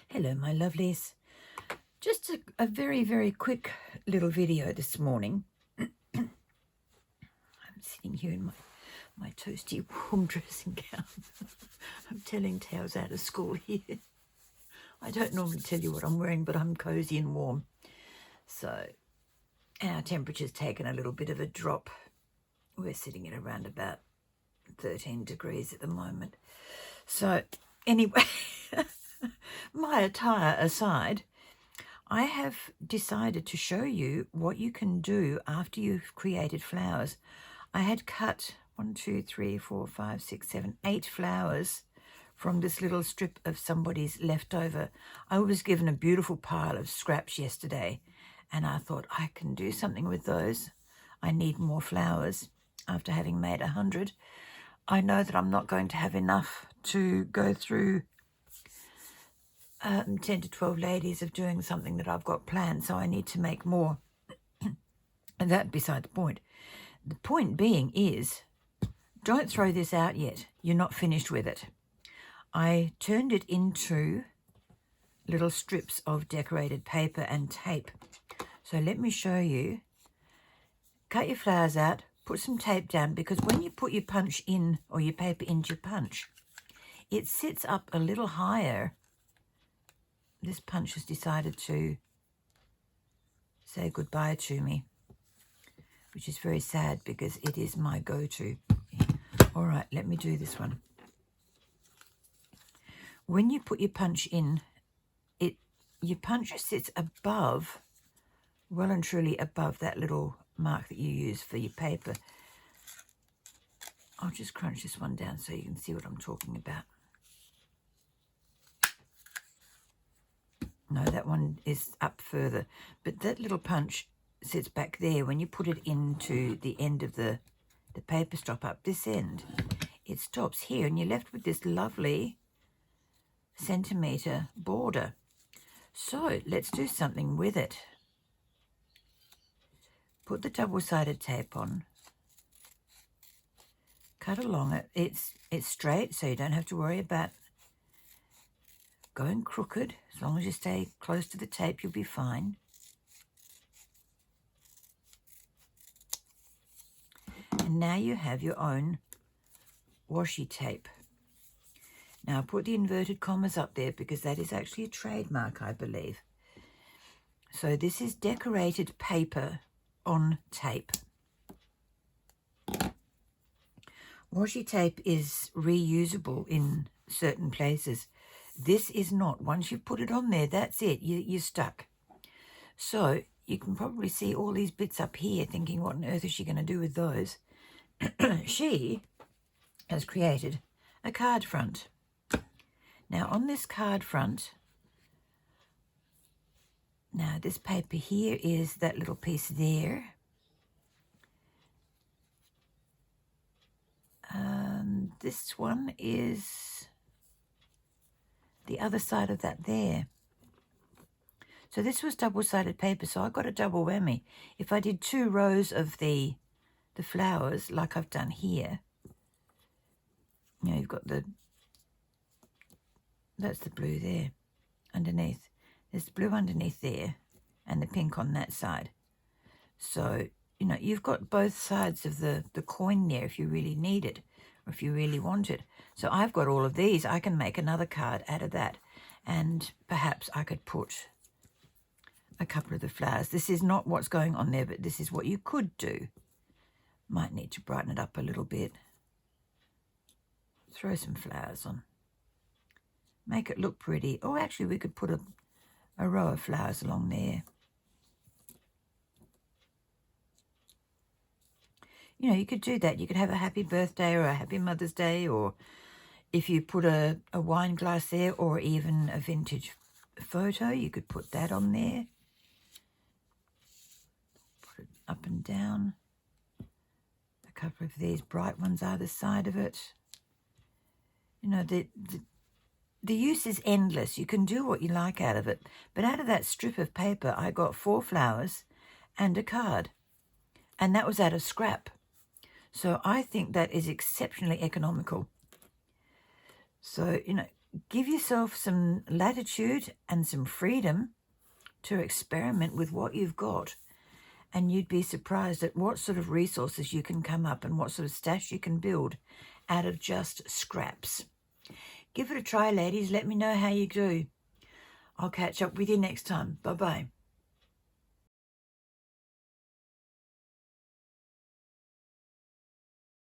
Hello, my lovelies. Just a very, very quick little video this morning. I'm sitting here in my toasty warm dressing gown. I'm telling tales out of school here. I don't normally tell you what I'm wearing, but I'm cozy and warm. So our temperature's taken a little bit of a drop. We're sitting at around about 13 degrees at the moment. So anyway, my attire aside, I have decided to show you what you can do after you've created flowers. I had cut 8 flowers from this little strip of somebody's leftover. I was given a beautiful pile of scraps yesterday, and I thought I can do something with those. I need more flowers after having made 100. I know that I'm not going to have enough to go through 10 to 12 ladies of doing something that I've got planned, so I need to make more. And that beside the point. The point being is, don't throw this out yet. You're not finished with it. I turned it into little strips of decorated paper and tape. So let me show you. Cut your flowers out, put some tape down, because when you put your punch in or your paper into your punch, it sits up a little higher. This punch has decided to say goodbye to me, which is very sad because it is my go-to. All right, let me do this one. When you put your punch in, your punch sits above, well and truly above that little mark that you use for your paper. I'll just crunch this one down so you can see what I'm talking about. No, that one is up further, but that little punch sits back there. When you put it into the end of the paper stop up this end, it stops here, and you're left with this lovely centimetre border. So let's do something with it. Put the double-sided tape on. Cut along it. It's straight, so you don't have to worry about going crooked. As long as you stay close to the tape, you'll be fine. And now you have your own washi tape. Now put the inverted commas up there because that is actually a trademark, I believe. So this is decorated paper on tape. Washi tape is reusable in certain places. This is not. Once you put it on there, that's it. You're stuck. So you can probably see all these bits up here thinking, what on earth is she going to do with those? She has created a card front. Now on this card front, now this paper here is that little piece there. This one is the other side of that there. So this was double-sided paper, so I got a double whammy. If I did 2 rows of the flowers like I've done here, you know, you've got that's the blue there underneath. There's the blue underneath there and the pink on that side. So, you know, you've got both sides of the coin there if you really need it or if you really want it. So I've got all of these. I can make another card out of that, and perhaps I could put a couple of the flowers. This is not what's going on there, but this is what you could do. Might need to brighten it up a little bit. Throw some flowers on. Make it look pretty. Oh, actually, we could put a row of flowers along there. You know, you could do that. You could have a happy birthday or a happy Mother's Day, or if you put a wine glass there or even a vintage photo, you could put that on there. Put it up and down. A couple of these bright ones either side of it. You know, the use is endless. You can do what you like out of it. But out of that strip of paper, I got 4 flowers and a card. And that was out of scrap. So I think that is exceptionally economical. So, you know, give yourself some latitude and some freedom to experiment with what you've got. And you'd be surprised at what sort of resources you can come up and what sort of stash you can build out of just scraps. Give it a try, ladies. Let me know how you do. I'll catch up with you next time. Bye-bye.